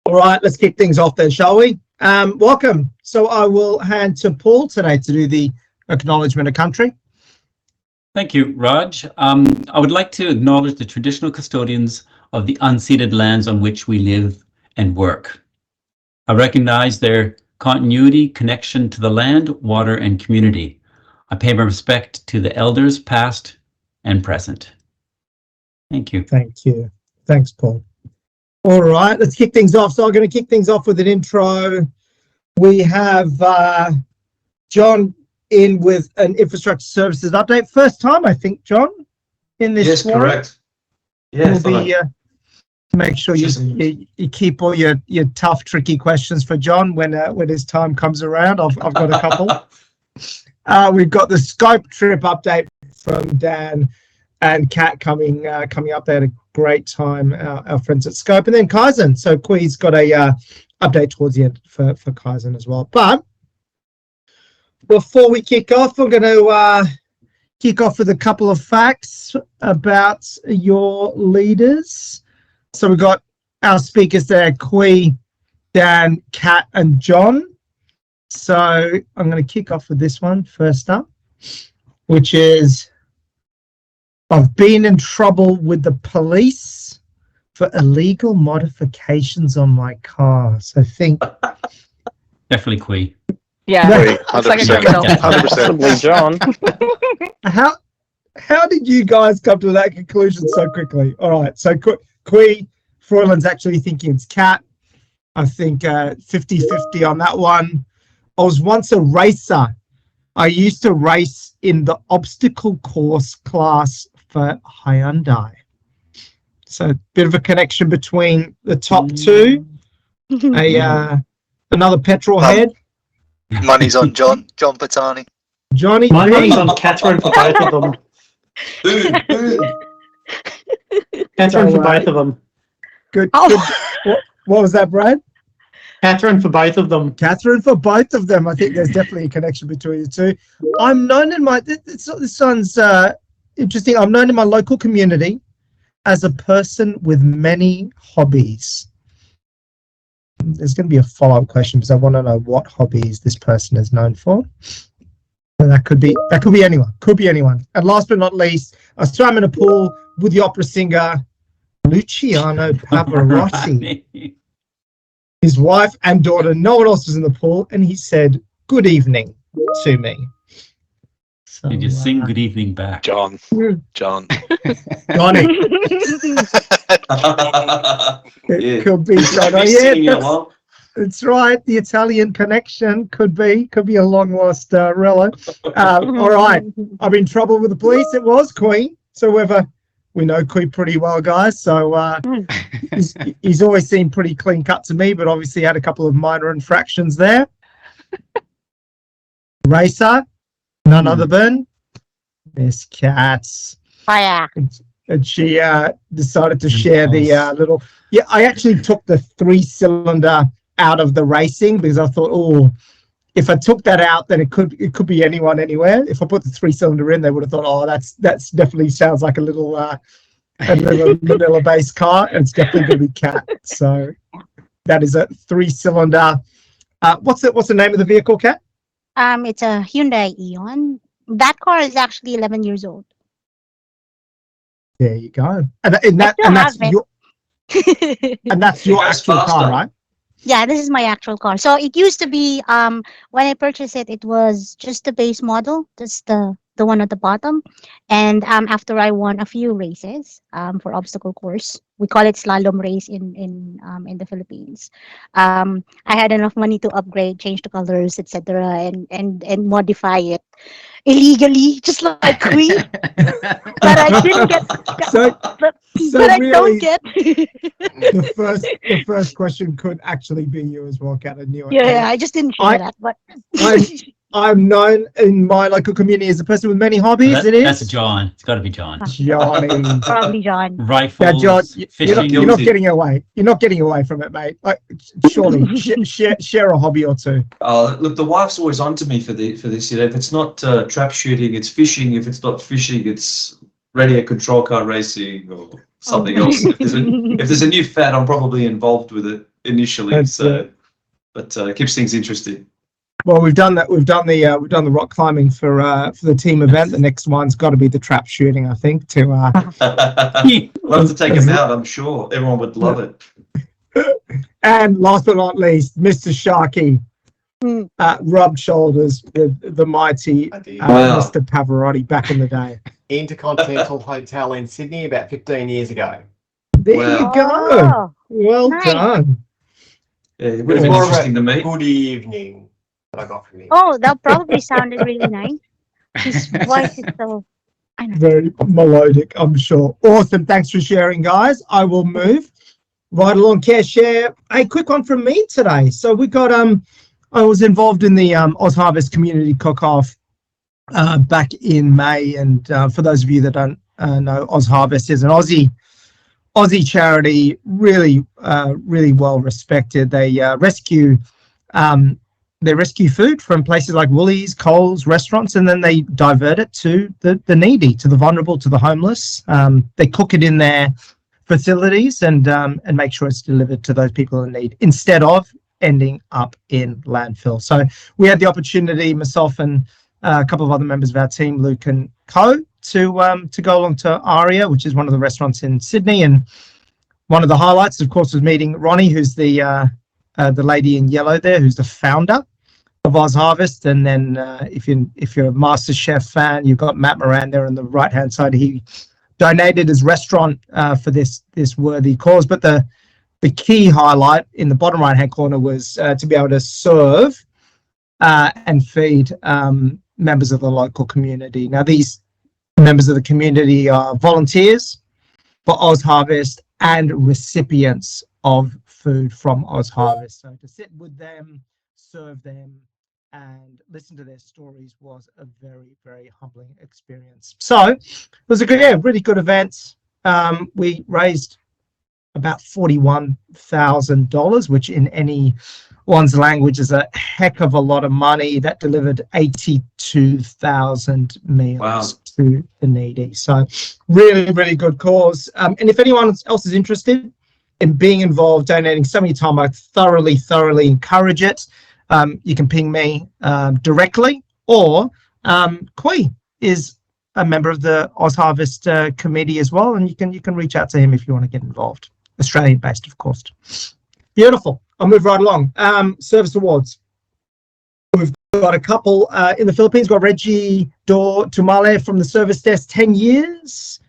All right, let's kick things off then, shall we? Welcome. So I will hand to Paul today to do the acknowledgement of country. Thank you, Raj. I would like to acknowledge the traditional custodians of the unceded lands on which we live and work. I recognize their continuity, connection to the land, water, and community. I pay my respect to the elders, past and present. Thank you. Thank you. Thanks, Paul. All right, let's kick things off. So I'm going to kick things off with an intro. We have John in with an infrastructure services update. First time, I think, John, in this. Yes, forum. correct. Yeah, we'll be, make sure you keep all your tough, tricky questions for John when his time comes around. I've got a couple. We've got the Scope trip update from Dan and Kat coming up. They had a great time, our friends at Scope, and then Kaizen. So Qui's got a update towards the end for Kaizen as well. But before we kick off, I'm going to kick off with a couple of facts about your leaders. So we've got our speakers there, Qui, Dan, Kat, and John. So I'm going to kick off with this one first up, which is, I've been in trouble with the police for illegal modifications on my car. So think. Definitely Qui. Yeah, 100%. 100%. John. How did you guys come to that conclusion so quickly? All right, so Qui, Froyland's actually thinking it's Kat. I think 50-50 on that one. I was once a racer. I used to race in the obstacle course class for Hyundai. So a bit of a connection between the top two. Another petrol head. Money's on John Patani. Johnny. My money's on Catherine for both of them. Catherine for both of them. Good. Oh. Good. What was that, Brad? Catherine for both of them. Catherine for both of them. I think there's definitely a connection between the two. I'm known in my, this sounds interesting. I'm known in my local community as a person with many hobbies. There's going to be a follow-up question because I want to know what hobbies this person is known for. And that could be anyone. Could be anyone. And last but not least, I swam in a pool with the opera singer Luciano Pavarotti. His wife and daughter, no one else was in the pool, and he said, "Good evening" to me. So, Did you sing good evening back? John. Johnny. It could be John. Oh, yeah, that's right. The Italian connection could be a long lost rela. All right. I'm in trouble with the police. It was Queen. So we know Queen pretty well, guys. So he's always seemed pretty clean cut to me, but obviously had a couple of minor infractions there. Racer, none other than Miss Katz. Fire. And she decided to share the little. Yeah, I actually took the 3-cylinder out of the racing because I thought, if I took that out, then it could be anyone, anywhere. If I put the 3-cylinder in, they would have thought, that's definitely sounds like a little vanilla based car, and it's definitely going to be Cat. So that is a 3-cylinder. What's the name of the vehicle, Kat? It's a Hyundai Eon. That car is actually 11 years old. There you go. And that's your actual car, right? Yeah, this is my actual car. So it used to be when I purchased it, it was just the base model. That's the one at the bottom. And after I won a few races for obstacle course, we call it slalom race in the Philippines. I had enough money to upgrade, change the colors, etc., and modify it illegally, just like we. But I didn't get. But really, I don't get. the first question could actually be you as well, Kat. Yeah, I just didn't share that. But I'm known in my local community as a person with many hobbies. That's John. It's got to be John. Johnny. Probably John. Rifles, now, John, fishing. You're not getting away. You're not getting away from it, mate. Like, surely share a hobby or two. Look, the wife's always on to me for this. You know, if it's not trap shooting, it's fishing. If it's not fishing, it's radio control car racing or something else. If there's a new fad, I'm probably involved with it. initially. That's So, but it keeps things interesting. Well, we've done that. We've done the rock climbing for the team event. The next one's got to be the trap shooting, I think. To Love to take him out. I'm sure everyone would love it. and last but not least, Mr. Sharkey rubbed shoulders with the mighty I did. Wow. Mr. Pavarotti back in the day. Intercontinental Hotel in Sydney about 15 years ago. There Wow. you go. Oh, Well nice. done. Yeah, it would have been More of a interesting to meet. Good evening that I got from him. oh, that probably sounded really nice. His voice is so. I know. Very melodic, I'm sure. Awesome. Thanks for sharing, guys. I will move right along. Care share. A quick one from me today. So we got I was involved in the Oz Harvest Community Cook-Off back in May, and for those of you that don't know, Oz Harvest is an Aussie charity, really well respected. They rescue food from places like Woolies, Coles, restaurants, and then they divert it to the needy, to the vulnerable, to the homeless. They cook it in their facilities and make sure it's delivered to those people in need instead of ending up in landfill. So we had the opportunity, myself and a couple of other members of our team, Luke and Co, to go along to Aria, which is one of the restaurants in Sydney. And one of the highlights, of course, was meeting Ronnie, who's the lady in yellow there, who's the founder of Oz Harvest. And then if you're a MasterChef fan, you've got Matt Moran there on the right hand side. He donated his restaurant for this worthy cause. But the key highlight in the bottom right hand corner was to be able to serve and feed members of the local community. Now, these members of the community are volunteers for Oz Harvest and recipients of food from Oz Harvest. So to sit with them, serve them, and listen to their stories was a very, very humbling experience. So it was a good, really good event. We raised about $41,000, which in anyone's language is a heck of a lot of money. That delivered 82,000 meals Wow. to the needy. So really, really good cause. And if anyone else is interested in being involved, donating some of your time, I thoroughly encourage it. You can ping me directly, or Kui is a member of the Oz Harvest committee as well, and you can reach out to him if you want to get involved. Australian based, of course. Beautiful. I'll move right along. Service awards. We've got a couple in the Philippines. We've got Reggie Tumale from the service desk, 10 years.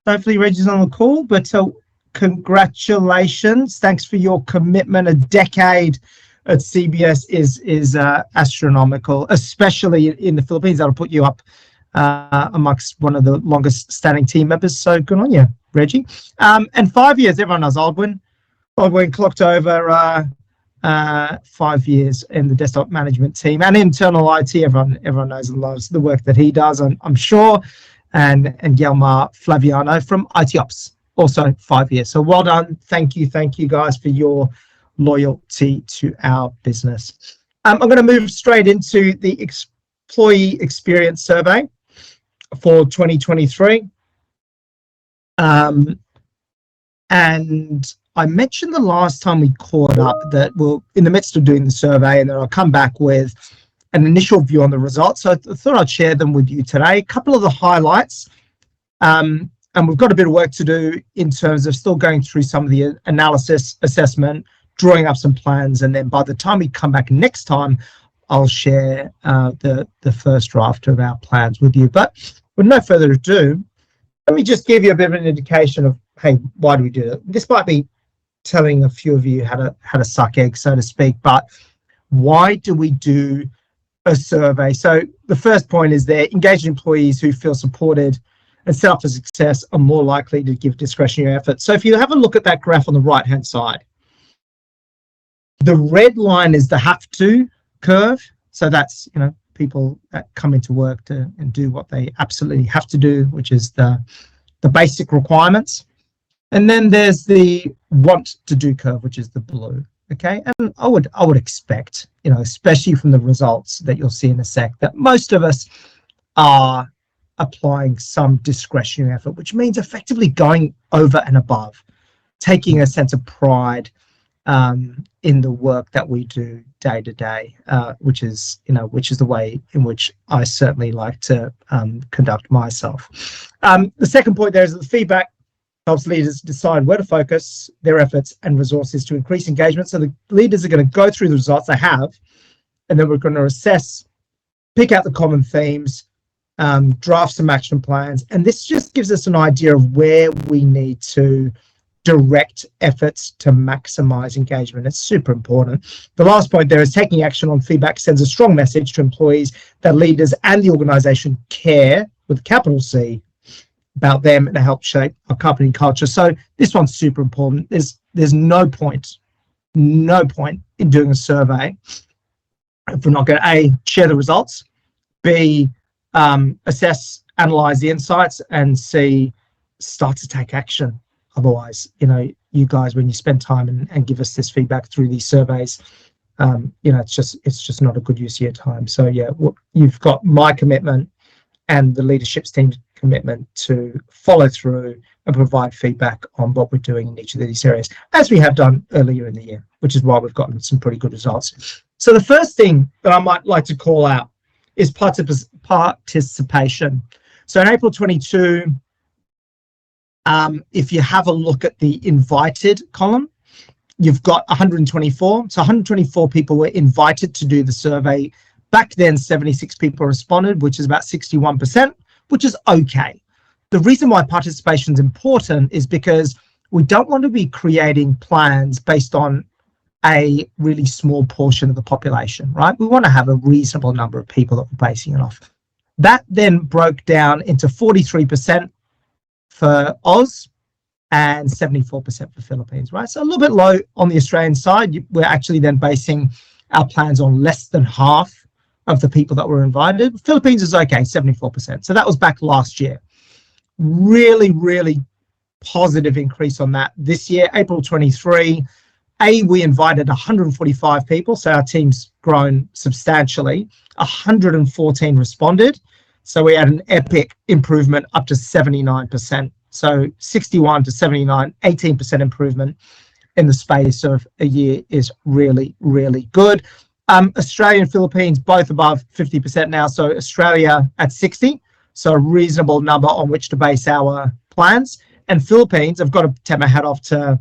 Hopefully Reggie's on the call, but congratulations. Thanks for your commitment. A decade at CBS is astronomical, especially in the Philippines. That'll put you up amongst one of the longest standing team members. So good on you, Reggie. And 5 years, everyone knows Aldwin. Aldwin clocked over 5 years in the desktop management team and internal IT. Everyone knows and loves the work that he does, I'm sure. And Gelmar Flaviano from IT Ops, also 5 years. So well done. Thank you guys for your loyalty to our business. I'm going to move straight into the employee experience survey for 2023. And I mentioned the last time we caught up that we're in the midst of doing the survey, and then I'll come back with an initial view on the results. So I thought I'd share them with you today. A couple of the highlights, and we've got a bit of work to do in terms of still going through some of the analysis, assessment, drawing up some plans, and then by the time we come back next time, I'll share the first draft of our plans with you. But with no further ado, let me just give you a bit of an indication of, hey, why do we do it? This might be telling a few of you how to suck eggs, so to speak, but why do we do a survey? So the first point is that engaged employees who feel supported and set up for success are more likely to give discretionary effort. So if you have a look at that graph on the right hand side, the red line is the have to curve. So that's, people that come into work and do what they absolutely have to do, which is the basic requirements. And then there's the want to do curve, which is the blue. Okay, and I would expect, especially from the results that you'll see in a sec, that most of us are applying some discretionary effort, which means effectively going over and above, taking a sense of pride in the work that we do day to day, which is the way in which I certainly like to conduct myself. The second point there is that the feedback helps leaders decide where to focus their efforts and resources to increase engagement. So the leaders are going to go through the results they have, and then we're going to assess, pick out the common themes, draft some action plans, and this just gives us an idea of where we need to direct efforts to maximize engagement. It's super important. The last point there is taking action on feedback sends a strong message to employees that leaders and the organization care, with a capital C, about them and help shape our company culture. So this one's super important. There's no point in doing a survey if we're not going to A, share the results, B, assess, analyze the insights, and C, start to take action. Otherwise, you guys, when you spend time and give us this feedback through these surveys, it's just not a good use of your time. So yeah, you've got my commitment and the leadership team's commitment to follow through and provide feedback on what we're doing in each of these areas, as we have done earlier in the year, which is why we've gotten some pretty good results. So the first thing that I might like to call out is participation. So in April 22, if you have a look at the invited column, you've got 124. So 124 people were invited to do the survey. Back then, 76 people responded, which is about 61%, which is okay. The reason why participation is important is because we don't want to be creating plans based on a really small portion of the population, right? We want to have a reasonable number of people that we're basing it off. That then broke down into 43% for Oz and 74% for Philippines, right? So a little bit low on the Australian side. We're actually then basing our plans on less than half of the people that were invited. Philippines is okay, 74%. So that was back last year. Really, really positive increase on that this year. April 23, we invited 145 people, so our team's grown substantially. 114 responded, so we had an epic improvement up to 79%. So 61 to 79, 18% improvement in the space of a year is really, really good. Australia and Philippines both above 50% now, so Australia at 60, so a reasonable number on which to base our plans. And Philippines, I've got to take my hat off to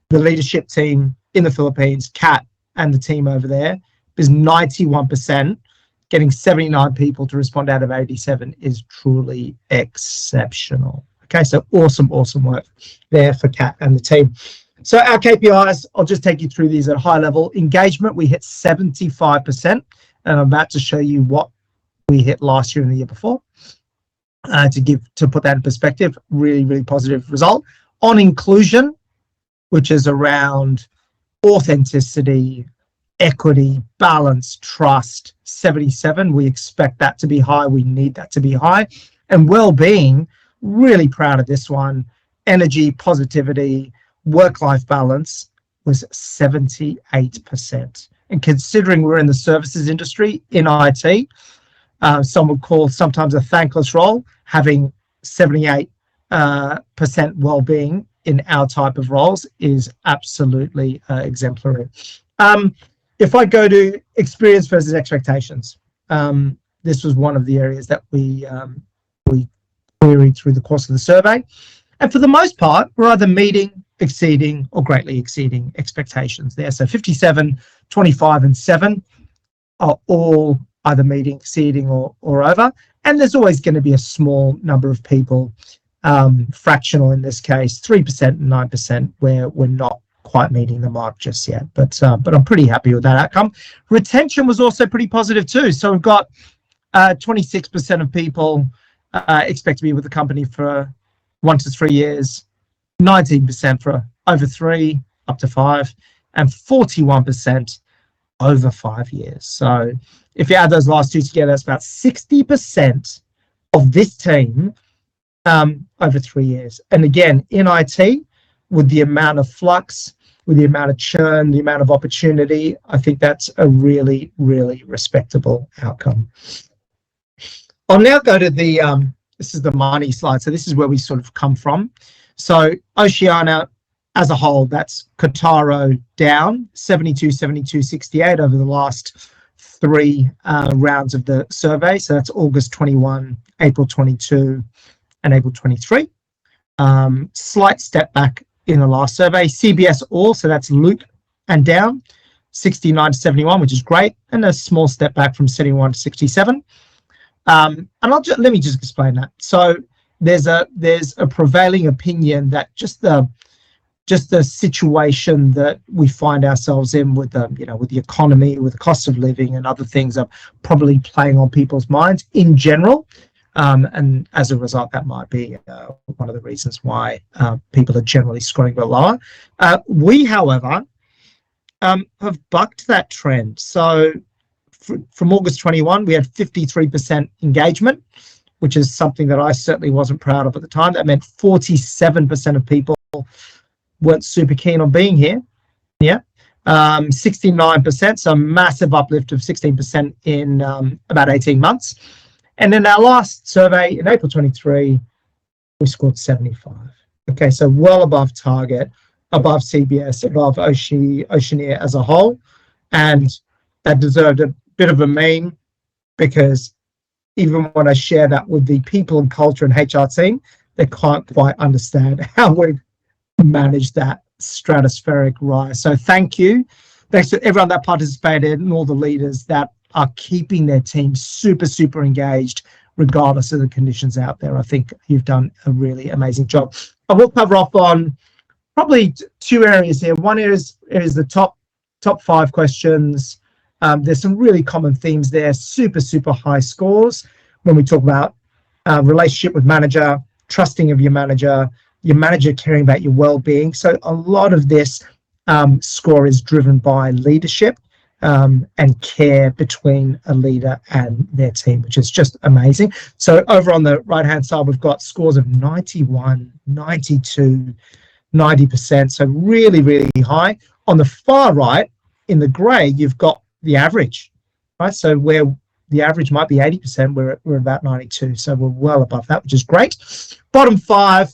the leadership team in the Philippines, Kat and the team over there, is 91%. Getting 79 people to respond out of 87 is truly exceptional. Okay, so awesome work there for Kat and the team. So our KPIs, I'll just take you through these at a high level. Engagement, we hit 75%, and I'm about to show you what we hit last year and the year before. To put that in perspective, really, really positive result. On inclusion, which is around authenticity, equity, balance, trust, 77. We expect that to be high. We need that to be high. And well-being, really proud of this one. Energy, positivity, work-life balance was 78%. And considering we're in the services industry in IT, some would call sometimes a thankless role, having 78% well-being in our type of roles is absolutely exemplary. If I go to experience versus expectations, this was one of the areas that we queried through the course of the survey. And for the most part, we're either meeting, exceeding, or greatly exceeding expectations there. So 57, 25, and 7 are all either meeting, exceeding, or over. And there's always going to be a small number of people, fractional in this case, 3% and 9%, where we're not quite meeting the mark just yet. But I'm pretty happy with that outcome. Retention was also pretty positive too. So we've got 26% of people expect to be with the company for 1 to 3 years, 19% for over 3 up to 5, and 41% over 5 years. So if you add those last two together, it's about 60% of this team over 3 years. And again, in IT, with the amount of flux, with the amount of churn, the amount of opportunity, I think that's a really, really respectable outcome. I'll now go to the, this is the money slide. So this is where we sort of come from. So Oceania, as a whole, that's Kotaro down 72, 72, 68 over the last 3 rounds of the survey. So that's August 21, April 22, and April 23. Slight step back in the last survey. CBS All, so that's Luke and down 69 to 71, which is great, and a small step back from 71 to 67. And let me just explain that. So there's a prevailing opinion that just the situation that we find ourselves in with with the economy, with the cost of living and other things are probably playing on people's minds in general. And as a result, that might be one of the reasons why people are generally scoring a bit lower. We, however, have bucked that trend. So from August 21, we had 53% engagement, which is something that I certainly wasn't proud of at the time. That meant 47% of people weren't super keen on being here. 69%, so a massive uplift of 16% in about 18 months. And in our last survey in April 23, we scored 75. Okay, so well above target, above CBS, above Oceania as a whole. And that deserved a bit of a meme, because even when I share that with the people and culture and HR team, they can't quite understand how we've managed that stratospheric rise. So thank you. Thanks to everyone that participated and all the leaders that are keeping their team super, super engaged, regardless of the conditions out there. I think you've done a really amazing job. I will cover off on probably 2 areas here. One is the top 5 questions. There's some really common themes there, super, super high scores when we talk about relationship with manager, trusting of your manager caring about your well-being. So a lot of this score is driven by leadership and care between a leader and their team, which is just amazing. So over on the right-hand side, we've got scores of 91, 92, 90%. So really, really high. On the far right, in the gray, you've got the average, right? So where the average might be 80%, we're about 92. So we're well above that, which is great. Bottom 5,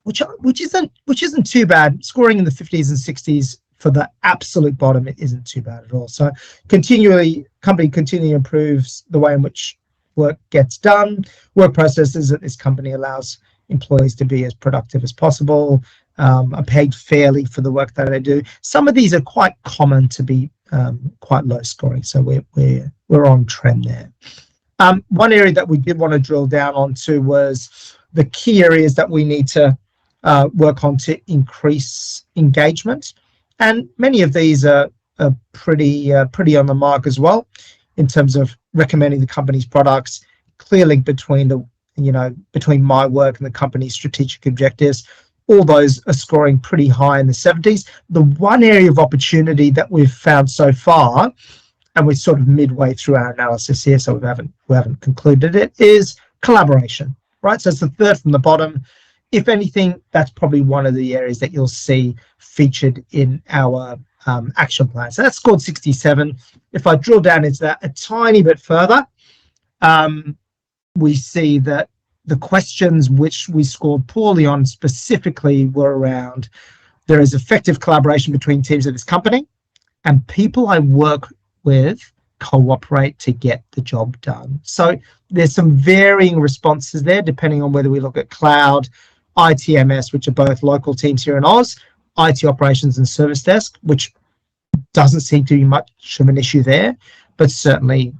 which isn't too bad. Scoring in the 50s and 60s for the absolute bottom, it isn't too bad at all. So company continually improves the way in which work gets done. Work processes that this company allows employees to be as productive as possible, are paid fairly for the work that they do. Some of these are quite common to be quite low scoring, so we're on trend there. One area that we did want to drill down onto was the key areas that we need to work on to increase engagement, and many of these are pretty on the mark as well, in terms of recommending the company's products, clear link between my work and the company's strategic objectives. All those are scoring pretty high in the 70s. The one area of opportunity that we've found so far, and we're sort of midway through our analysis here, so we haven't concluded it, is collaboration, right? So it's the third from the bottom. If anything, that's probably one of the areas that you'll see featured in our action plan. So that's scored 67. If I drill down into that a tiny bit further, we see that the questions which we scored poorly on specifically were around: there is effective collaboration between teams of this company, and people I work with cooperate to get the job done. So there's some varying responses there, depending on whether we look at cloud, ITMS, which are both local teams here in Oz, IT operations and service desk, which doesn't seem to be much of an issue there, but certainly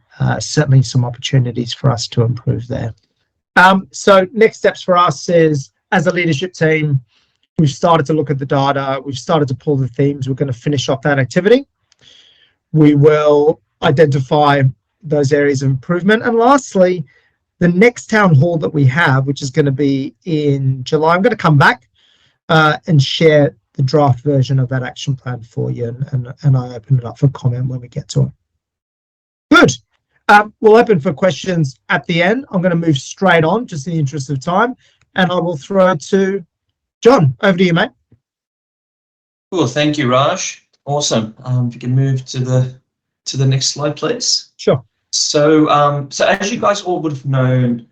some opportunities for us to improve there. So next steps for us is, as a leadership team, we've started to look at the data, we've started to pull the themes, we're going to finish off that activity. We will identify those areas of improvement. And lastly, the next town hall that we have, which is going to be in July, I'm going to come back and share the draft version of that action plan for you, and I open it up for comment when we get to it. Good. We'll open for questions at the end. I'm going to move straight on, just in the interest of time, and I will throw it to John. Over to you, mate. Cool. Thank you, Raj. Awesome. If you can move to the next slide, please. Sure. So as you guys all would have known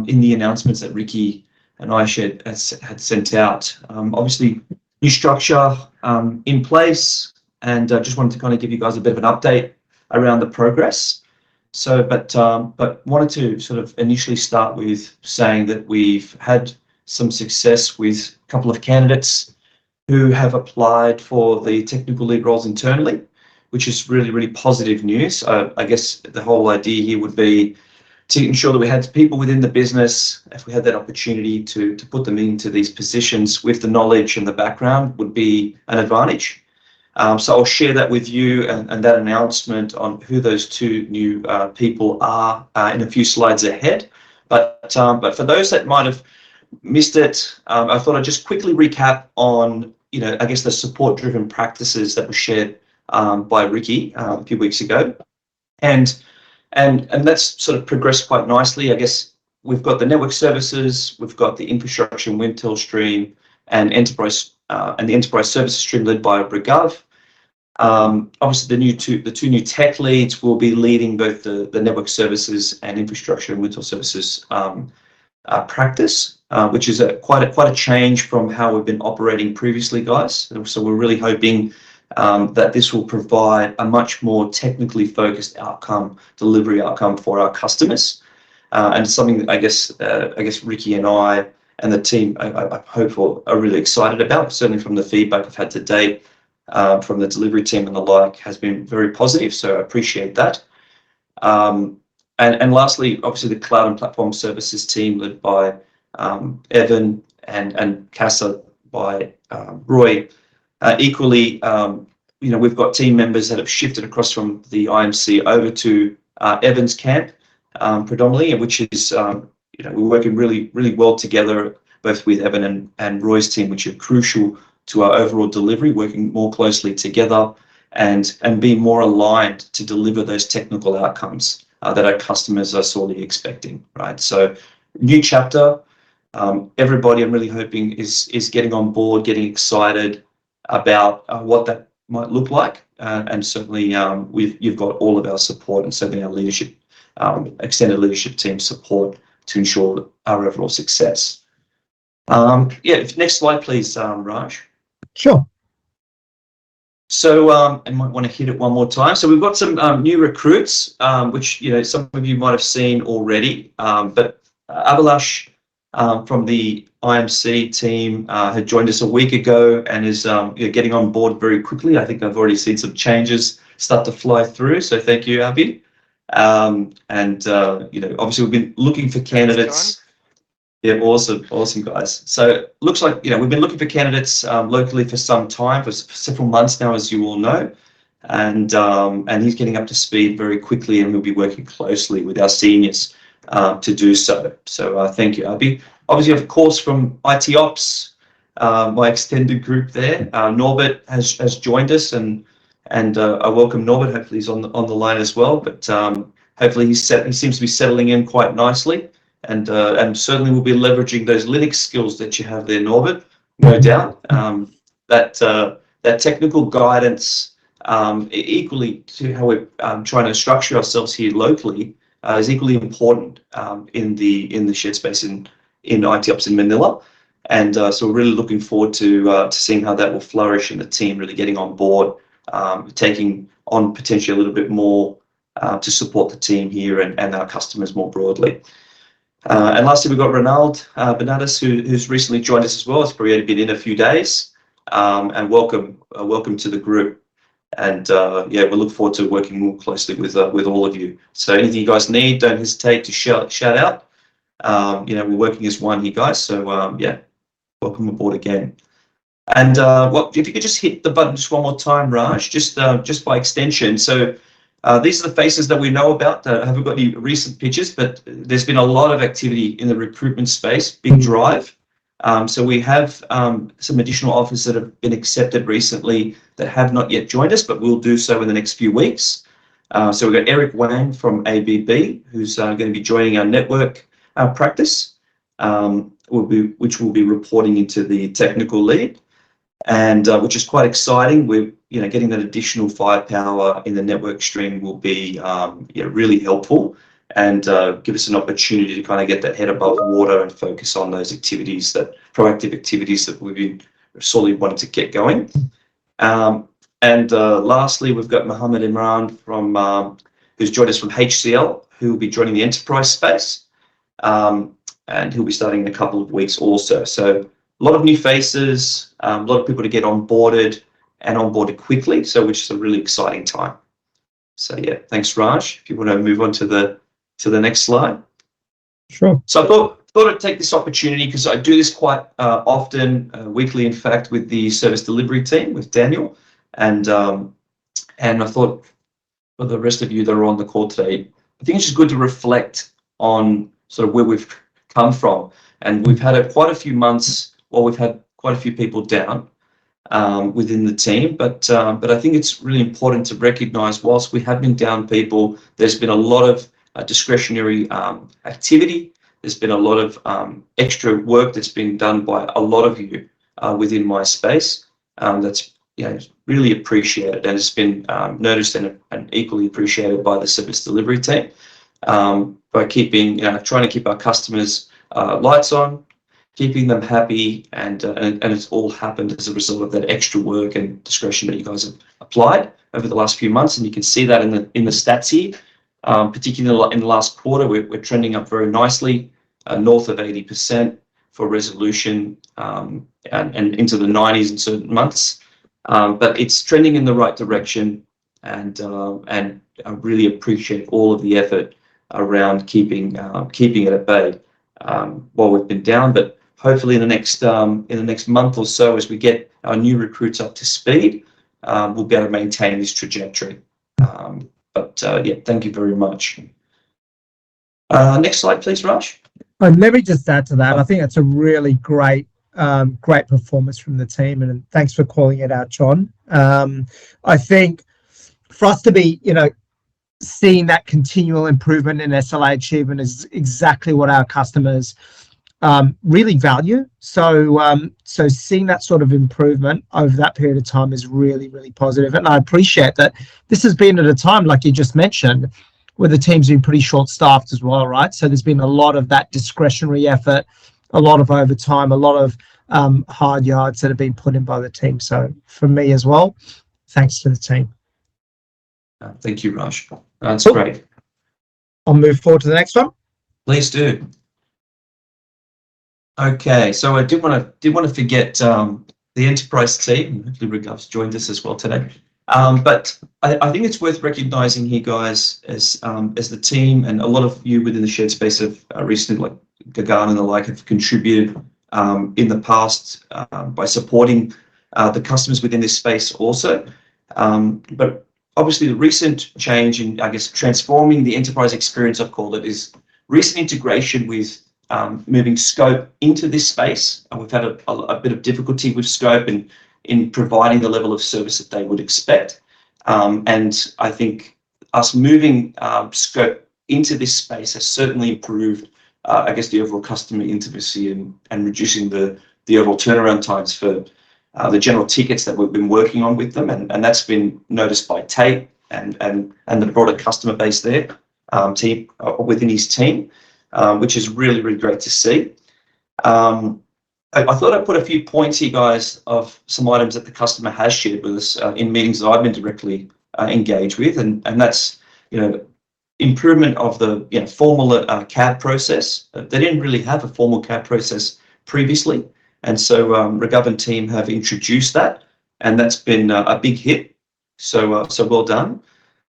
in the announcements that Ricky and I had sent out, obviously new structure in place, and just wanted to kind of give you guys a bit of an update around the progress. So, but wanted to sort of initially start with saying that we've had some success with a couple of candidates who have applied for the technical lead roles internally, which is really, really positive news. I guess the whole idea here would be to ensure that we had people within the business, if we had that opportunity to put them into these positions with the knowledge and the background, would be an advantage. So I'll share that with you and that announcement on who those two new people are in a few slides ahead. But for those that might have missed it, I thought I'd just quickly recap on, I guess the support-driven practices that were shared by Ricky a few weeks ago, and that's sort of progressed quite nicely. I guess we've got the network services, we've got the infrastructure and Wintel stream, and enterprise and the enterprise services stream led by Bragav. Obviously, the two new tech leads will be leading both the network services and infrastructure and Wintel services practice, which is quite a change from how we've been operating previously, guys. So we're really hoping that this will provide a much more technically focused delivery outcome for our customers, and something that I guess Ricky and I and the team I hope are really excited about. Certainly from the feedback I've had to date from the delivery team and the like has been very positive. So I appreciate that. And lastly, obviously the cloud and platform services team led by Evan and CASA by Roy. Equally, we've got team members that have shifted across from the IMC over to Evan's camp predominantly, which is, we're working really, really well together, both with Evan and Roy's team, which are crucial to our overall delivery, working more closely together and being more aligned to deliver those technical outcomes that our customers are sorely expecting, right? So new chapter, everybody I'm really hoping is getting on board, getting excited about what that might look like, and certainly you've got all of our support and certainly our leadership, extended leadership team support to ensure our overall success. Next slide, please, Raj. Sure. So I might want to hit it one more time. So we've got some new recruits, which some of you might have seen already, but Abhilash from the IMC team had joined us a week ago and is getting on board very quickly. I think I've already seen some changes start to fly through. So thank you, Abhi. Obviously we've been looking for candidates. Yeah, awesome, guys. So looks like we've been looking for candidates locally for some time, for several months now, as you all know, and he's getting up to speed very quickly, and we'll be working closely with our seniors to do so. So thank you, Abhi. Obviously, of course, from IT Ops, my extended group there, Norbert has joined us, and I welcome Norbert. Hopefully, he's on the line as well. But hopefully, he seems to be settling in quite nicely. And certainly we'll be leveraging those Linux skills that you have there, Norbert, no doubt. That technical guidance, equally to how we're trying to structure ourselves here locally, is equally important in the shared space in IT Ops in Manila. And so we're really looking forward to seeing how that will flourish, and the team really getting on board, taking on potentially a little bit more to support the team here and our customers more broadly. And lastly, we've got Ronald Bernardes, who's recently joined us as well. It's probably only been in a few days, and welcome to the group. And we look forward to working more closely with all of you. So anything you guys need, don't hesitate to shout out. We're working as one here, guys. So welcome aboard again. And if you could just hit the button just one more time, Raj, just by extension. So. These are the faces that we know about. I haven't got any recent pictures, but there's been a lot of activity in the recruitment space, big drive. So we have some additional offers that have been accepted recently that have not yet joined us, but will do so in the next few weeks. So we've got Eric Wang from ABB, who's going to be joining our network practice, which will be reporting into the technical lead, and which is quite exciting. We're getting that additional firepower in the network stream will be really helpful, and give us an opportunity to kind of get that head above water and focus on those proactive activities that we've been sorely wanted to get going. And lastly, we've got Mohammed Imran from who's joined us from HCL, who will be joining the enterprise space, and he'll be starting in a couple of weeks also. So a lot of new faces, a lot of people to get onboarded and onboarded quickly. So which is a really exciting time. So yeah, thanks, Raj. If you want to move on to the next slide. Sure. So I thought I'd take this opportunity because I do this quite often, weekly, in fact, with the service delivery team, with Daniel, and I thought for the rest of you that are on the call today, I think it's just good to reflect on sort of where we've come from, and we've had quite a few months. Well, we've had quite a few people down within the team, but I think it's really important to recognise whilst we have been down people, there's been a lot of discretionary activity. There's been a lot of extra work that's been done by a lot of you within my space. That's really appreciated, and it's been noticed and equally appreciated by the service delivery team by keeping, trying to keep our customers lights on, keeping them happy, and it's all happened as a result of that extra work and discretion that you guys have applied over the last few months, and you can see that in the stats here. Particularly in the last quarter, we're trending up very nicely, north of 80% for resolution, and into the 90s in certain months. But it's trending in the right direction, and I really appreciate all of the effort around keeping it at bay while we've been down. But hopefully in the next month or so, as we get our new recruits up to speed, we'll be able to maintain this trajectory. But yeah, thank you very much. Next slide, please, Raj. And let me just add to that. I think that's a really great performance from the team, and thanks for calling it out, John. I think for us to be, seeing that continual improvement in SLA achievement is exactly what our customers really value. So seeing that sort of improvement over that period of time is really, really positive. And I appreciate that this has been at a time, like you just mentioned, where the team's been pretty short-staffed as well, right? So there's been a lot of that discretionary effort, a lot of overtime, a lot of hard yards that have been put in by the team. So for me as well, thanks to the team. Thank you, Raj. That's Cool. great. I'll move forward to the next one. Please do. Okay, so I did want to forget the enterprise team. Hopefully, Rigav's joined us as well today. But I think it's worth recognising here, guys, as the team, and a lot of you within the shared space have recently, like Gagan and the like, have contributed in the past by supporting the customers within this space also. But obviously, the recent change in, I guess, transforming the enterprise experience, I've called it, is recent integration with moving Scope into this space. And we've had a bit of difficulty with Scope in providing the level of service that they would expect. And I think us moving Scope into this space has certainly improved, I guess, the overall customer intimacy and reducing the overall turnaround times for the general tickets that we've been working on with them. And that's been noticed by Tate and the broader customer base there, team within his team, which is really, really great to see. I thought I'd put a few points here, guys, of some items that the customer has shared with us in meetings that I've been directly engaged with, and that's improvement of the formal CAD process. They didn't really have a formal CAD process previously, and so Ragav and team have introduced that, and that's been a big hit. So well done,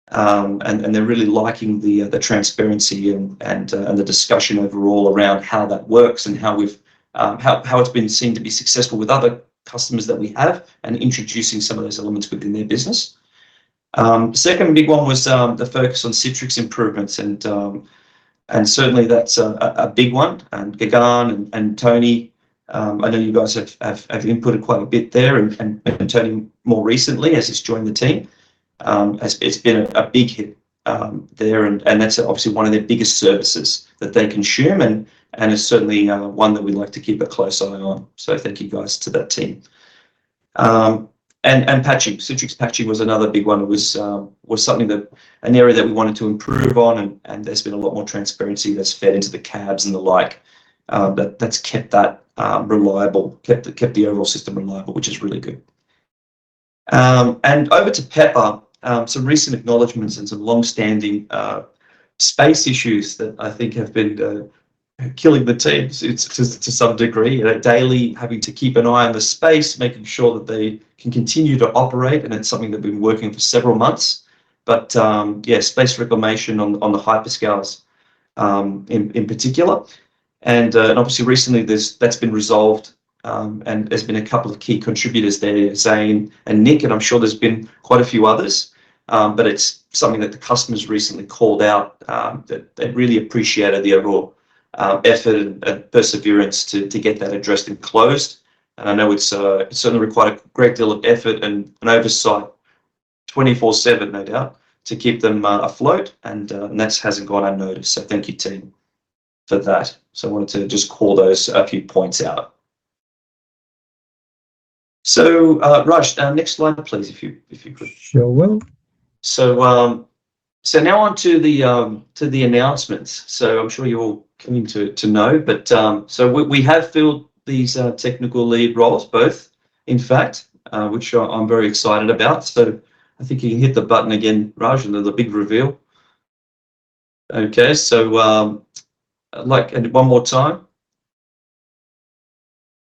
and they're really liking the transparency and the discussion overall around how that works and how we've how it's been seen to be successful with other customers that we have, and introducing some of those elements within their business. Second big one was the focus on Citrix improvements, and certainly that's a big one. And Gagan and Tony, I know you guys have inputted quite a bit there, and Tony more recently as he's joined the team. It's been a big hit there, and that's obviously one of their biggest services that they consume, and it's certainly one that we'd like to keep a close eye on. So thank you guys to that team. And patching, Citrix patching was another big one. It was something an area that we wanted to improve on, and there's been a lot more transparency that's fed into the cabs and the like. That's kept that reliable, kept the overall system reliable, which is really good. And over to Pepper, some recent acknowledgements and some long-standing space issues that I think have been killing the team to some degree. Daily having to keep an eye on the space, making sure that they can continue to operate, and it's something they've been working for several months. But yeah, space reclamation on the hyperscales in particular, and obviously recently that's been resolved. And there's been a couple of key contributors there, Zane and Nick, and I'm sure there's been quite a few others. But it's something that the customers recently called out, that they really appreciated the overall effort and perseverance to get that addressed and closed. And I know it's certainly required a great deal of effort and an oversight 24/7, no doubt, to keep them afloat, and that hasn't gone unnoticed. So thank you, team, for that. So I wanted to just call those a few points out. So Raj, next slide, please, if you could. Sure will. So so now on to the announcements. So I'm sure you're all coming to know, but so we have filled these technical lead roles, both, in fact, which I'm very excited about. So I think you can hit the button again, Raj, and the big reveal. Okay, so and one more time.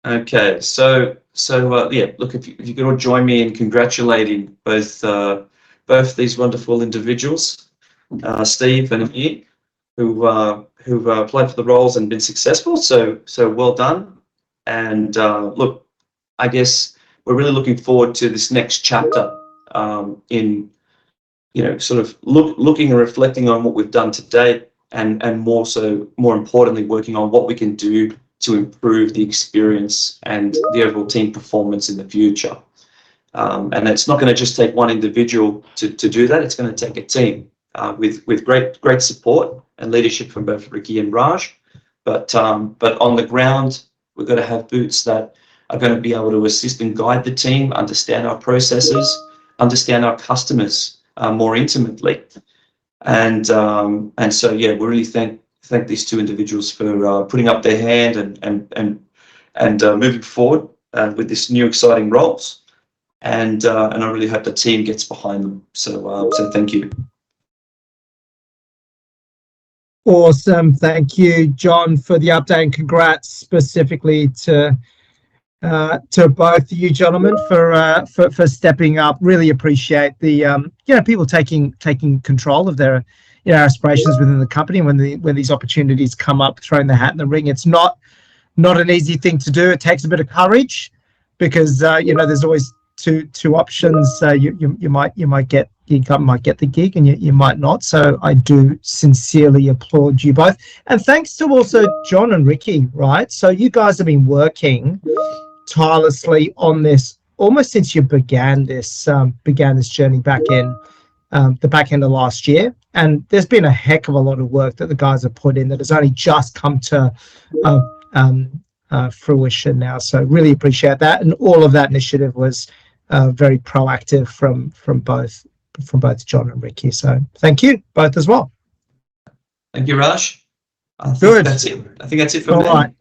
Okay, so yeah, look, if you could all join me in congratulating both these wonderful individuals, Steve and Amir, who've applied for the roles and been successful. So well done. And look, I guess we're really looking forward to this next chapter in, sort of looking and reflecting on what we've done to date, and more importantly, working on what we can do to improve the experience and the overall team performance in the future. And it's not going to just take one individual to do that. It's going to take a team with great support and leadership from both Ricky and Raj. But on the ground, we're going to have boots that are going to be able to assist and guide the team, understand our processes, understand our customers more intimately. And so, yeah, we really thank these two individuals for putting up their hand and moving forward with this new exciting roles. And I really hope the team gets behind them. So thank you. Awesome. Thank you, John, for the update, and congrats specifically to both of you gentlemen for stepping up. Really appreciate the people taking control of their aspirations within the company when these opportunities come up, throwing the hat in the ring. It's not an easy thing to do. It takes a bit of courage, because there's always two options. You might get the gig, and you might not. So I do sincerely applaud you both, and thanks to also John and Ricky. Right, so you guys have been working tirelessly on this almost since you began this journey back in the back end of last year, and there's been a heck of a lot of work that the guys have put in that has only just come to fruition now. So really appreciate that, and all of that initiative was very proactive from both John and Ricky. So thank you both as well. Thank you, Raj. Good. That's it. I think that's it for me. All right.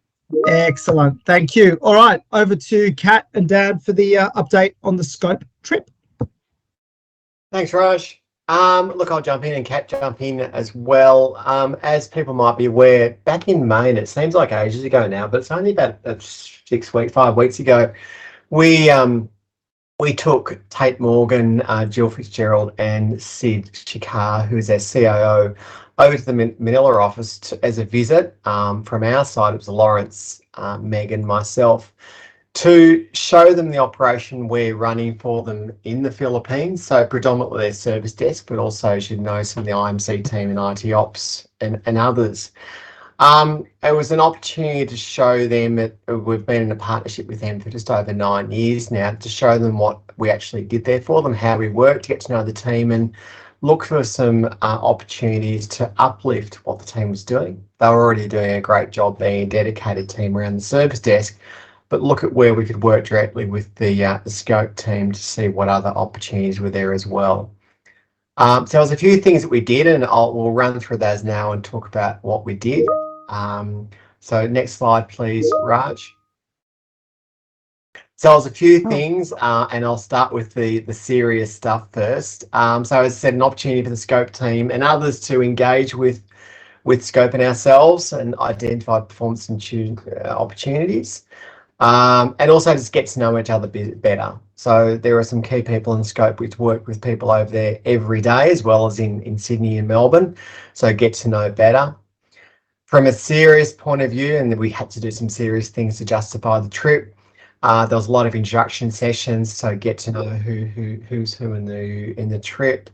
Excellent. Thank you. All right. Over to Kat and Dan for the update on the Scope trip. Thanks, Raj. Look, I'll jump in, and Kat jump in as well. As people might be aware, back in May, and it seems like ages ago now, but it's only about 5 weeks ago, we took Tate Morgan, Jill Fitzgerald, and Sid Shikar, who is our CIO, over to the Manila office as a visit. From our side, it was Lawrence, Meg, and myself, to show them the operation we're running for them in the Philippines. So predominantly their service desk, but also, as you know, some of the IMC team and IT ops and others. It was an opportunity to show them that we've been in a partnership with them for just over 9 years now, to show them what we actually did there for them, how we worked, to get to know the team, and look for some opportunities to uplift what the team was doing. They were already doing a great job being a dedicated team around the service desk, but look at where we could work directly with the Scope team to see what other opportunities were there as well. So there was a few things that we did, and we'll run through those now and talk about what we did. So next slide, please, Raj. So there's a few Oh. things, and I'll start with the serious stuff first. So as I said, an opportunity for the Scope team and others to engage with Scope and ourselves and identify performance and opportunities. And also just get to know each other better. So there are some key people in Scope which work with people over there every day, as well as in Sydney and Melbourne. So get to know better. From a serious point of view, and we had to do some serious things to justify the trip. There was a lot of introduction sessions, so get to know who's who in the trip.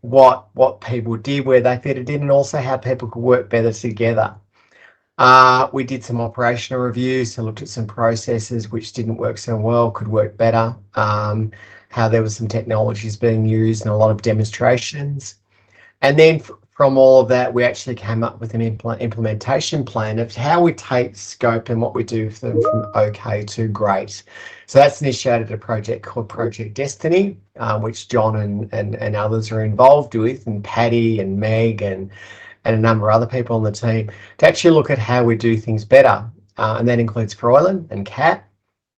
What people did, where they fitted in, and also how people could work better together. We did some operational reviews, so looked at some processes which didn't work so well, could work better, how there was some technologies being used and a lot of demonstrations. And then from all of that, we actually came up with an implementation plan of how we take Scope and what we do for them from okay to great. So that's initiated a project called Project Destiny, which John and others are involved with, and Paddy and Meg and a number of other people on the team, to actually look at how we do things better. And that includes Froylan and Kat,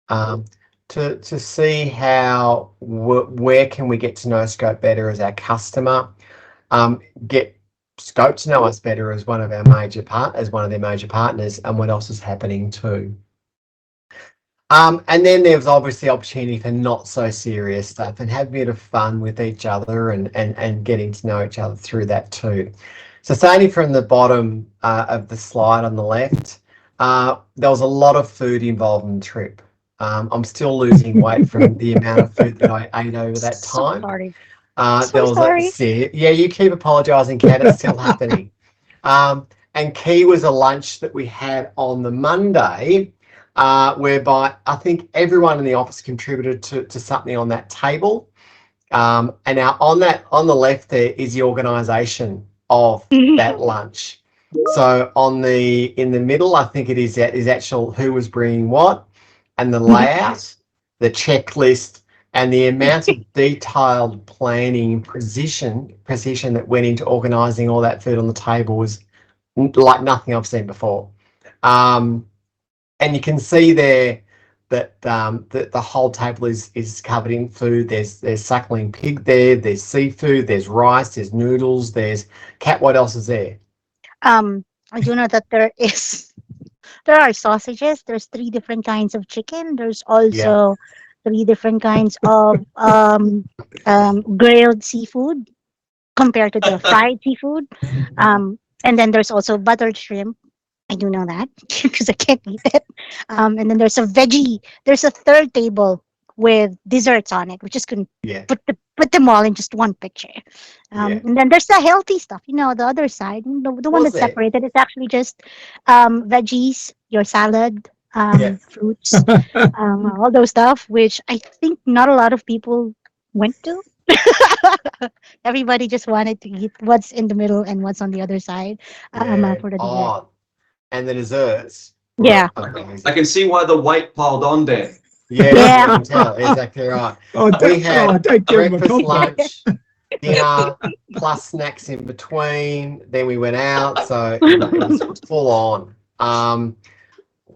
to see how, where can we get to know Scope better as our customer, get Scope to know us better as one of their major partners, and what else is happening too. And then there's obviously opportunity for not so serious stuff and have a bit of fun with each other and getting to know each other through that too. So starting from the bottom of the slide on the left, there was a lot of food involved in the trip. I'm still losing weight from the amount of food that I ate over that So time. sorry. There was yeah, you keep apologising, Kat, it's still happening. And key was a lunch that we had on the Monday, whereby I think everyone in the office contributed to something on that table. And now on the left there is the organisation of that lunch. So in the middle, I think it is actual who was bringing what, and the layout, the checklist, and the amount of detailed planning precision that went into organising all that food on the table was like nothing I've seen before. And you can see there that the whole table is covered in food. There's suckling pig there, there's seafood, there's rice, there's noodles, there's Kat, what else is there? I do know that there are sausages. There's 3 different kinds of chicken. There's also 3 different kinds of grilled seafood compared to the fried seafood. And then there's also buttered shrimp. I do know that because I can't eat it. And then there's a 3rd table with desserts on it, which is going to put them all in just one picture. And then there's the healthy stuff, the other side, the one that's separated is actually just veggies, your salad, fruits, all those stuff, which I think not a lot of people went to. Everybody just wanted to eat what's in the middle and what's on the other side for the dessert. And the desserts. Yeah. I can see why the weight piled on there. Yeah, I can tell. Exactly right. We had don't give him a breakfast, compliment. lunch, dinner, plus snacks in between. Then we went out, so it was full on.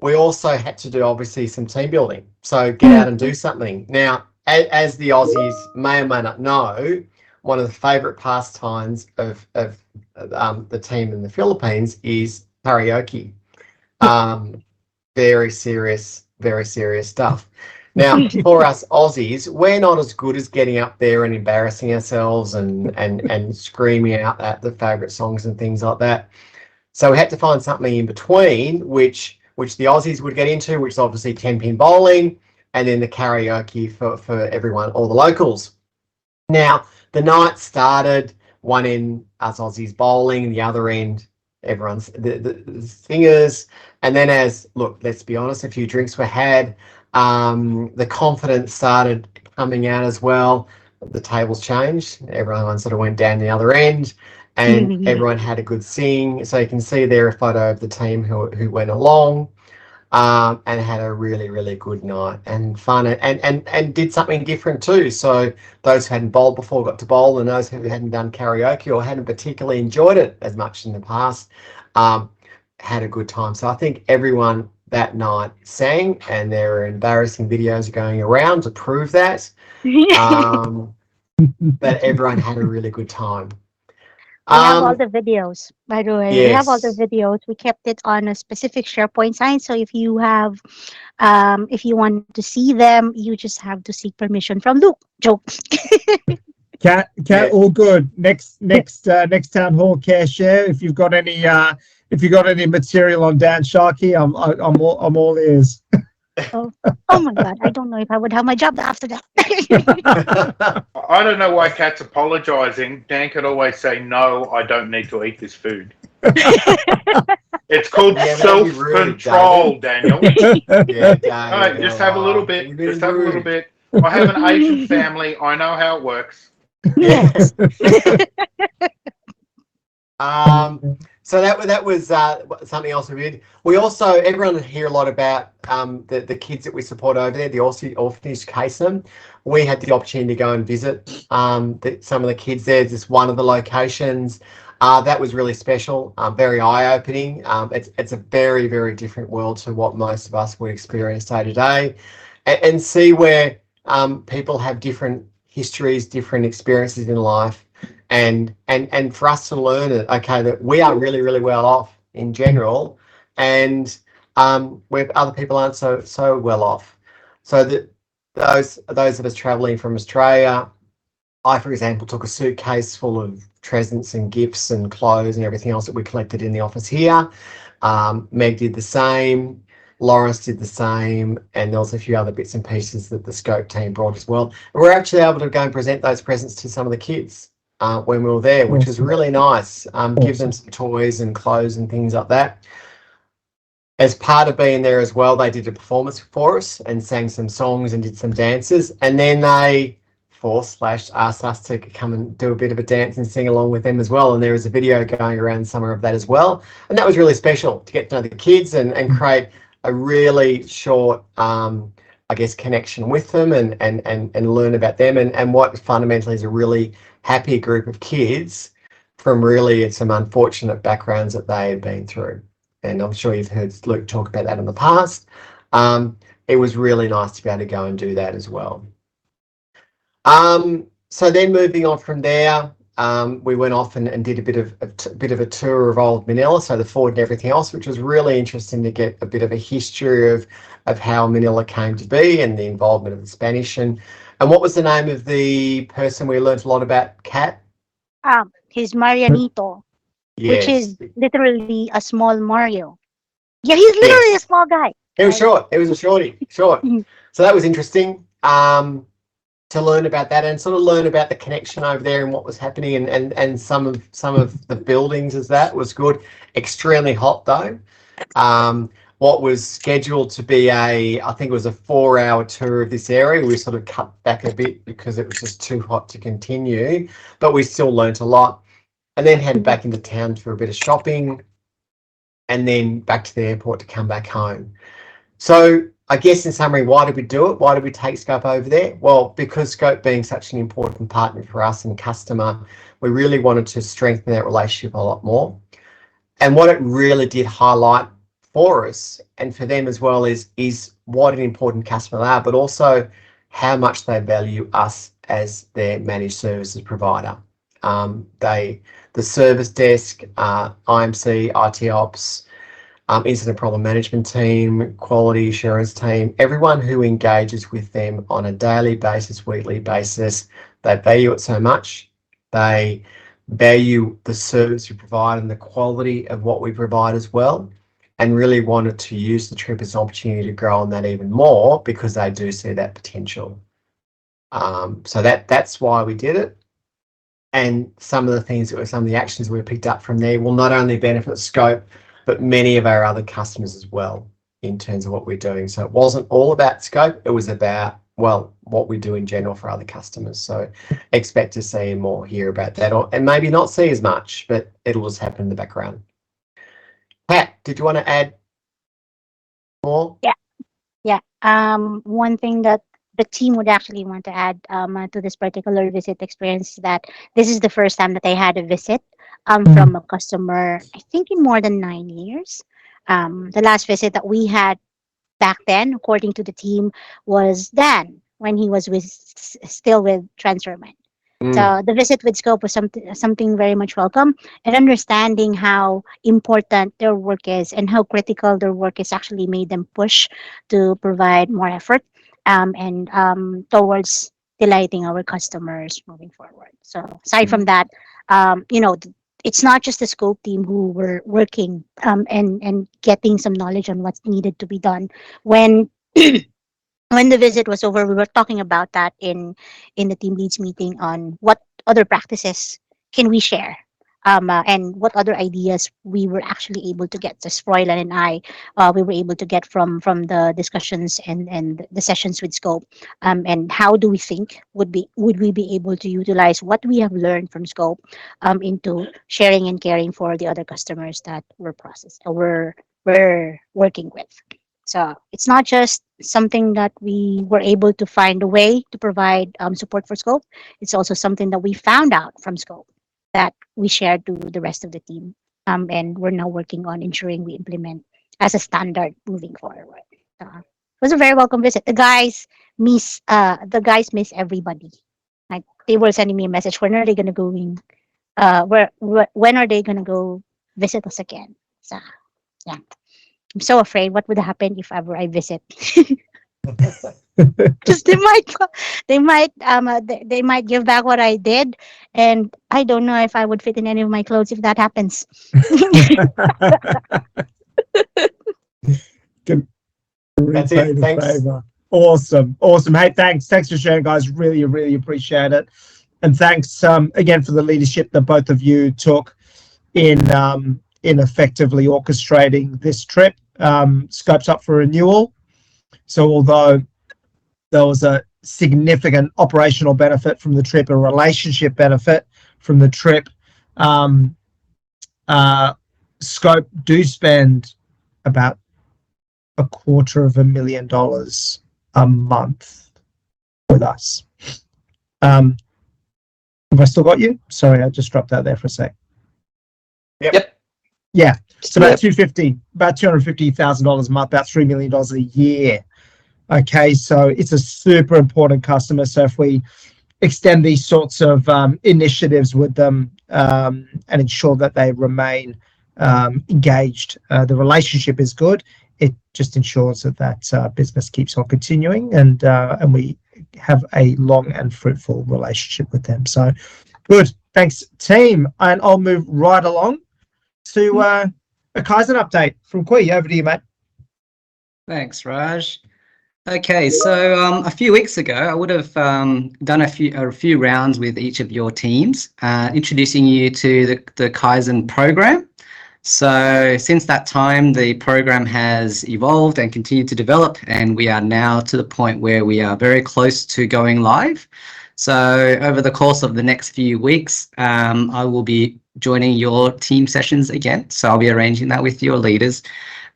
We also had to do obviously some team building, so get out and do something. Now, as the Aussies may or may not know, one of the favourite pastimes of the team in the Philippines is karaoke. Very serious stuff. Now, for us Aussies, we're not as good as getting up there and embarrassing ourselves and screaming out at the favourite songs and things like that. So we had to find something in between, which the Aussies would get into, which is obviously 10-pin bowling, and then the karaoke for everyone, all the locals. Now, the night started, one end us Aussies bowling, the other end everyone's the singers, and then let's be honest, a few drinks were had, the confidence started coming out as well. The tables changed, everyone sort of went down the other end, and everyone had a good sing. So you can see there a photo of the team who went along, and had a really, really good night and fun, and did something different too. So those who hadn't bowled before got to bowl, and those who hadn't done karaoke or hadn't particularly enjoyed it as much in the past had a good time. So I think everyone that night sang, and there are embarrassing videos going around to prove that. But everyone had a really good time. We have all the videos, by the way. We have all the Yes. videos. We kept it on a specific SharePoint sign. So if you have, if you want to see them, you just have to seek permission from Luke. Joke. Cat, Yeah. all good. Next town hall, care share. If you've got any material on Dan Sharkey, I'm all ears. Oh my God. I don't know if I would have my job after that. I don't know why Kat's apologising. Dan could always say, "No, I don't need to eat this food." It's called Yeah, that'd be rude, self-control, Daniel. Yeah, All right, just have a little bit. Just have a little bit. I have an Asian family. I know how it works. Yes. So that was something else we did. We also, everyone hear a lot about the kids that we support over there, the orphanage Casem. We had the opportunity to go and visit some of the kids there. Just one of the locations. That was really special, very eye-opening. It's a very, very different world to what most of us would experience day to day, and see where people have different histories, different experiences in life. And for us to learn it, okay, that we are really, really well off in general, and where other people aren't so well off. So that those of us travelling from Australia, I, for example, took a suitcase full of presents and gifts and clothes and everything else that we collected in the office here. Meg did the same. Lawrence did the same, and there was a few other bits and pieces that the Scope team brought as well. And we're actually able to go and present those presents to some of the kids when we were there, which was really nice. Give them some toys and clothes and things like that. As part of being there as well, they did a performance for us and sang some songs and did some dances, and then they asked us to come and do a bit of a dance and sing along with them as well. And there was a video going around some of that as well, and that was really special to get to know the kids and create a really short connection with them and learn about them and what fundamentally is a really happy group of kids from really some unfortunate backgrounds that they had been through. And I'm sure you've heard Luke talk about that in the past. It was really nice to be able to go and do that as well. So then moving on from there, we went off and did a bit of a tour of old Manila, so the fort and everything else, which was really interesting to get a bit of a history of how Manila came to be and the involvement of the Spanish. And what was the name of the person we learned a lot about, Kat? He's Marianito, Yes. which is literally a small Mario. Yeah, he's literally a small guy. He was short. He was a shorty. Short. So that was interesting to learn about that and sort of learn about the connection over there and what was happening and some of the buildings as that was good. Extremely hot though. What was scheduled to be I think it was a 4-hour tour of this area. We sort of cut back a bit because it was just too hot to continue, but we still learnt a lot. And then headed back into town for a bit of shopping and then back to the airport to come back home. So I guess in summary, why did we do it? Why did we take Scope over there? Well, because Scope being such an important partner for us and customer, we really wanted to strengthen that relationship a lot more. And what it really did highlight for us and for them as well is what an important customer they are, but also how much they value us as their managed services provider. The service desk, IMC, IT Ops, incident problem management team, quality assurance team, everyone who engages with them on a daily basis, weekly basis, they value it so much. They value the service we provide and the quality of what we provide as well, and really wanted to use the trip as an opportunity to grow on that even more because they do see that potential. So that's why we did it. And some of the actions we picked up from there will not only benefit Scope, but many of our other customers as well in terms of what we're doing. So it wasn't all about Scope, it was about, well, what we do in general for other customers. So expect to see more, hear about that, and maybe not see as much, but it'll just happen in the background. Pat, did you want to add more? Yeah. One thing that the team would actually want to add to this particular visit experience is that this is the first time that they had a visit from a customer, I think in more than 9 years. The last visit that we had back then, according to the team, was Dan when he was still with Transferman. So the visit with Scope was something very much welcome, and understanding how important their work is and how critical their work is actually made them push to provide more effort and towards delighting our customers moving forward. So aside from that, it's not just the Scope team who were working and getting some knowledge on what's needed to be done. When when the visit was over, we were talking about that in the team leads meeting on what other practices can we share, and what other ideas we were actually able to get. Just Froylan and I, we were able to get from the discussions and the sessions with Scope, and how do we think would we be able to utilize what we have learned from Scope into sharing and caring for the other customers that we're working with. So it's not just something that we were able to find a way to provide support for Scope. It's also something that we found out from Scope that we shared to the rest of the team. And we're now working on ensuring we implement as a standard moving forward. It was a very welcome visit. The guys miss everybody. Like they were sending me a message. When are they gonna go in? When are they gonna go visit us again? So yeah. I'm so afraid what would happen if ever I visit. Because they might give back what I did, and I don't know if I would fit in any of my clothes if that happens. That's it. Thanks. Awesome. Hey, thanks for sharing, guys. Really appreciate it, and thanks again for the leadership that both of you took in effectively orchestrating this trip. Scope's up for renewal, so although there was a significant operational benefit from the trip, a relationship benefit from the trip, Scope do spend about $250,000 a month with us. Have I still got you? Sorry, I just dropped out there for a sec. Yep. Yeah, it's about $250,000 a month, about $3 million a year. Okay, so it's a super important customer. So if we extend these sorts of initiatives with them and ensure that they remain engaged, the relationship is good. It just ensures that business keeps on continuing, and we have a long and fruitful relationship with them. So good, thanks team, and I'll move right along to a Kaizen update from Kui. Over to you, mate. Thanks, Raj. Okay, so a few weeks ago, I would have done a few rounds with each of your teams, introducing you to the Kaizen program. So since that time, the program has evolved and continued to develop, and we are now to the point where we are very close to going live. So over the course of the next few weeks, I will be joining your team sessions again. So I'll be arranging that with your leaders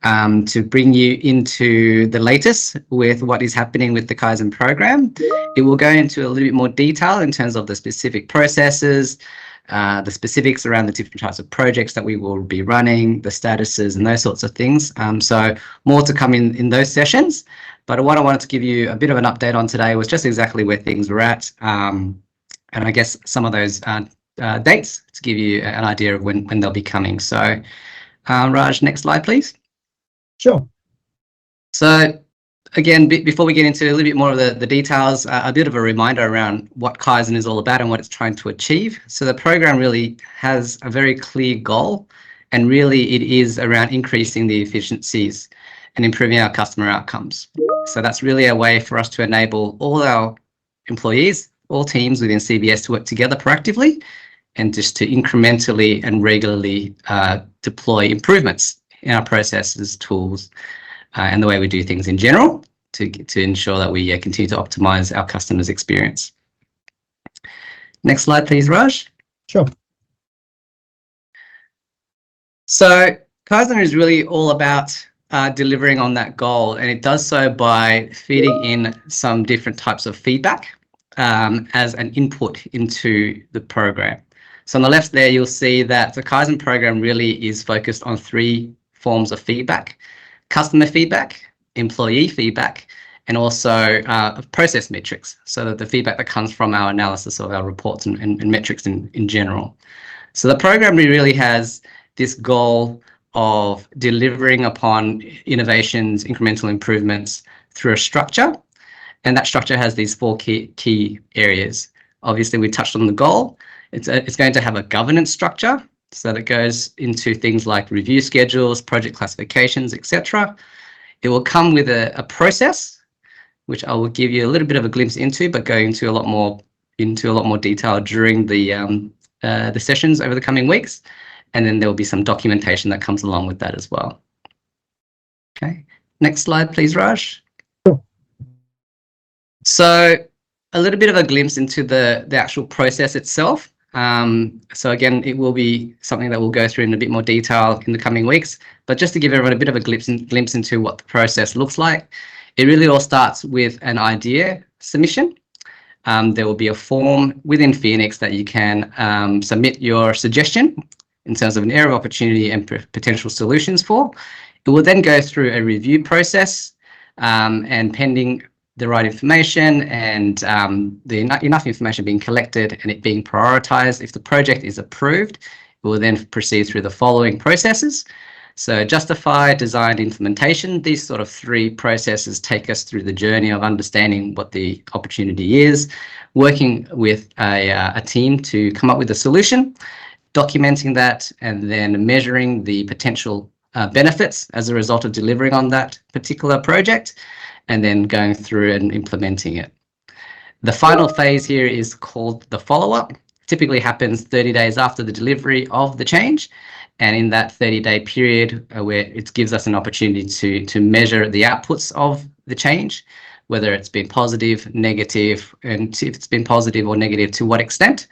to bring you into the latest with what is happening with the Kaizen program. It will go into a little bit more detail in terms of the specific processes, the specifics around the different types of projects that we will be running, the statuses and those sorts of things. So more to come in those sessions. But what I wanted to give you a bit of an update on today was just exactly where things were at. And I guess some of those dates to give you an idea of when they'll be coming. So Raj, next slide, please. Sure. So again, before we get into a little bit more of the details, a bit of a reminder around what Kaizen is all about and what it's trying to achieve. So the program really has a very clear goal, and really it is around increasing the efficiencies and improving our customer outcomes. So that's really a way for us to enable all our employees, all teams within CBS to work together proactively and just to incrementally and regularly deploy improvements in our processes, tools, and the way we do things in general to ensure that we continue to optimize our customers' experience. Next slide, please, Raj. Sure. So Kaizen is really all about delivering on that goal, and it does so by feeding in some different types of feedback as an input into the program. So on the left there, you'll see that the Kaizen program really is focused on three forms of feedback: customer feedback, employee feedback, and also process metrics, so that the feedback that comes from our analysis of our reports and metrics in general. So the program really has this goal of delivering upon innovations, incremental improvements through a structure, and that structure has these four key areas. Obviously, we touched on the goal. It's going to have a governance structure, so that goes into things like review schedules, project classifications, etc. It will come with a process, which I will give you a little bit of a glimpse into, but go into a lot more detail during the sessions over the coming weeks. And then there will be some documentation that comes along with that as well. Okay, next slide, please, Raj. So a little bit of a glimpse into the actual process itself. So again, it will be something that we'll go through in a bit more detail in the coming weeks, but just to give everyone a bit of a glimpse into what the process looks like. It really all starts with an idea submission. There will be a form within Phoenix that you can submit your suggestion in terms of an area of opportunity and potential solutions for. It will then go through a review process, and pending the right information and enough information being collected and it being prioritized, if the project is approved, it will then proceed through the following processes. So justify, design, implementation, these sort of three processes take us through the journey of understanding what the opportunity is, working with a team to come up with a solution, documenting that, and then measuring the potential benefits as a result of delivering on that particular project, and then going through and implementing it. The final phase here is called the follow-up. Typically happens 30 days after the delivery of the change. And in that 30-day period where it gives us an opportunity to measure the outputs of the change, whether it's been positive, negative, and if it's been positive or negative, to what extent.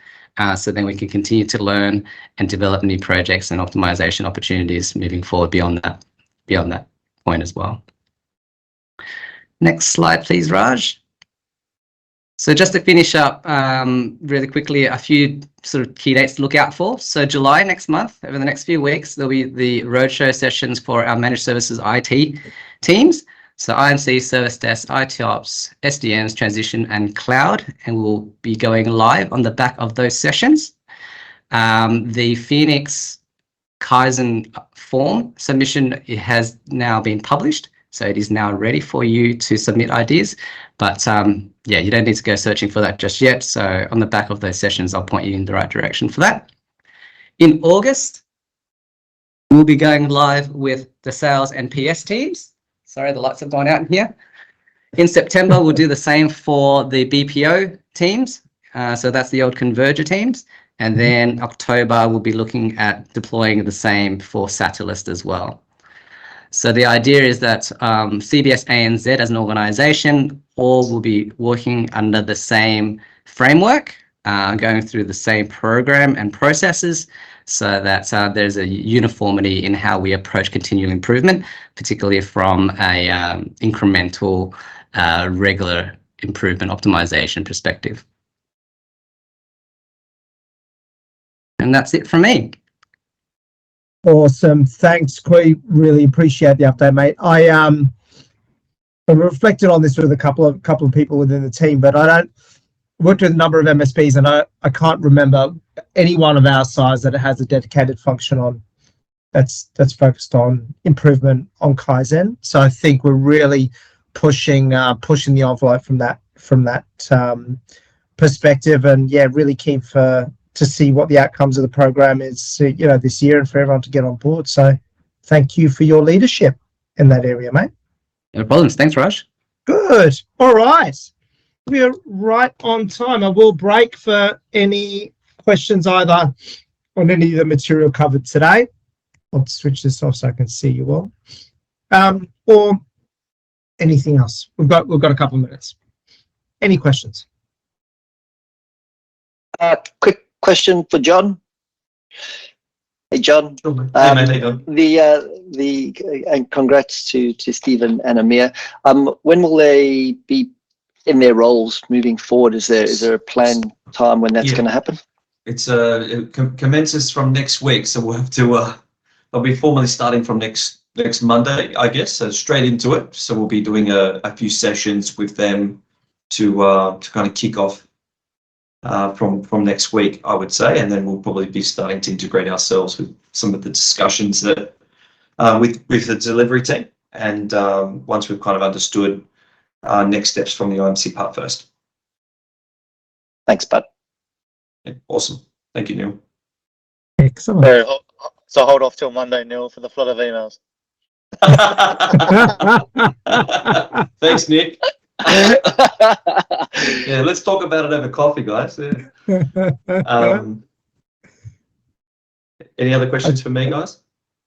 So then we can continue to learn and develop new projects and optimization opportunities moving forward beyond that point as well. Next slide, please, Raj. So just to finish up really quickly, a few sort of key dates to look out for. So July next month, over the next few weeks, there'll be the roadshow sessions for our managed services IT teams. So IMC, Service Desk, IT Ops, SDNs, Transition, and Cloud, and we'll be going live on the back of those sessions. The Phoenix Kaizen form submission, it has now been published. So it is now ready for you to submit ideas, but yeah, you don't need to go searching for that just yet. So on the back of those sessions, I'll point you in the right direction for that. In August, we'll be going live with the sales and PS teams. Sorry, the lights have gone out in here. In September, we'll do the same for the BPO teams. So that's the old Converger teams. And then October, we'll be looking at deploying the same for Satellist as well. So the idea is that CBS ANZ as an organization, all will be working under the same framework, going through the same program and processes, so that there's a uniformity in how we approach continual improvement, particularly from a incremental, regular improvement optimization perspective. And that's it from me. Awesome. Thanks, Qui. Really appreciate the update, mate. I reflected on this with a couple of people within the team, but I worked with a number of MSPs, and I can't remember any one of our size that it has a dedicated function on that's focused on improvement on Kaizen. So I think we're really pushing the envelope from that perspective, and yeah, really keen to see what the outcomes of the program is, this year, and for everyone to get on board. So thank you for your leadership in that area, mate. No problems. Thanks, Raj. Good. All right. We are right on time. I will break for any questions either on any of the material covered today. I'll switch this off so I can see you all. Or anything else. We've got a couple of minutes. Any questions? Quick question for John. Hey, John. And congrats to Stephen and Amir. When will they be in their roles moving forward? Is there a planned time when that's going to happen? It commences from next week, so we'll have to they'll be formally starting from next Monday, I guess. So straight into it. So we'll be doing a few sessions with them to kind of kick off from next week, I would say, and then we'll probably be starting to integrate ourselves with some of the discussions that with the delivery team, and once we've kind of understood next steps from the IMC part first. Thanks, Bud. Yeah, awesome. Thank you, Neil. Excellent. So hold off till Monday, Neil, for the flood of emails. Thanks, Nick. Yeah, let's talk about it over coffee, guys. Yeah. Any other questions for me, guys?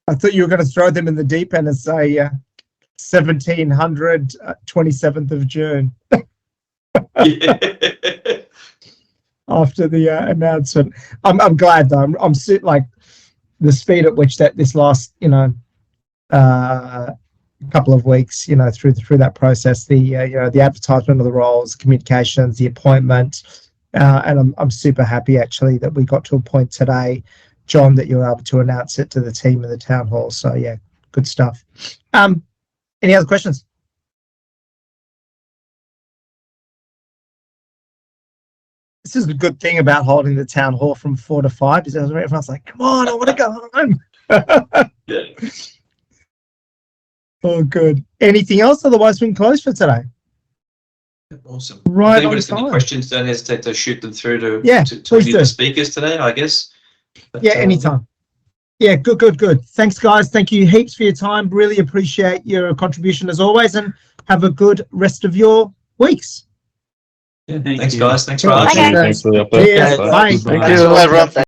I thought you were going to throw them in the deep end and say 1700, 27th of June Yeah. after the announcement. I'm glad though. I'm like the speed at which this last couple of weeks, through that process, the advertisement of the roles, communications, the appointment, and I'm super happy actually that we got to a point today, John, that you were able to announce it to the team in the town hall. So yeah, good stuff. Any other questions? This is a good thing about holding the town hall from 4 to 5. Is everyone's like, come on, I want to go home. Yeah. Oh, good. Anything else? Otherwise, we can close for today. Awesome. Right If anybody's on got any time. questions, don't hesitate to shoot them through to Please any of do. the speakers today, I guess. But, Yeah, anytime. Yeah, good. Thanks, guys. Thank you heaps for your time. Really appreciate your contribution as always, and have a good rest of your weeks. Yeah, Thank thanks, you. guys. Thanks, Bye, Raj. guys. Thanks for the update. Cheers. Bye. Bye. Thank Thanks, you. everyone.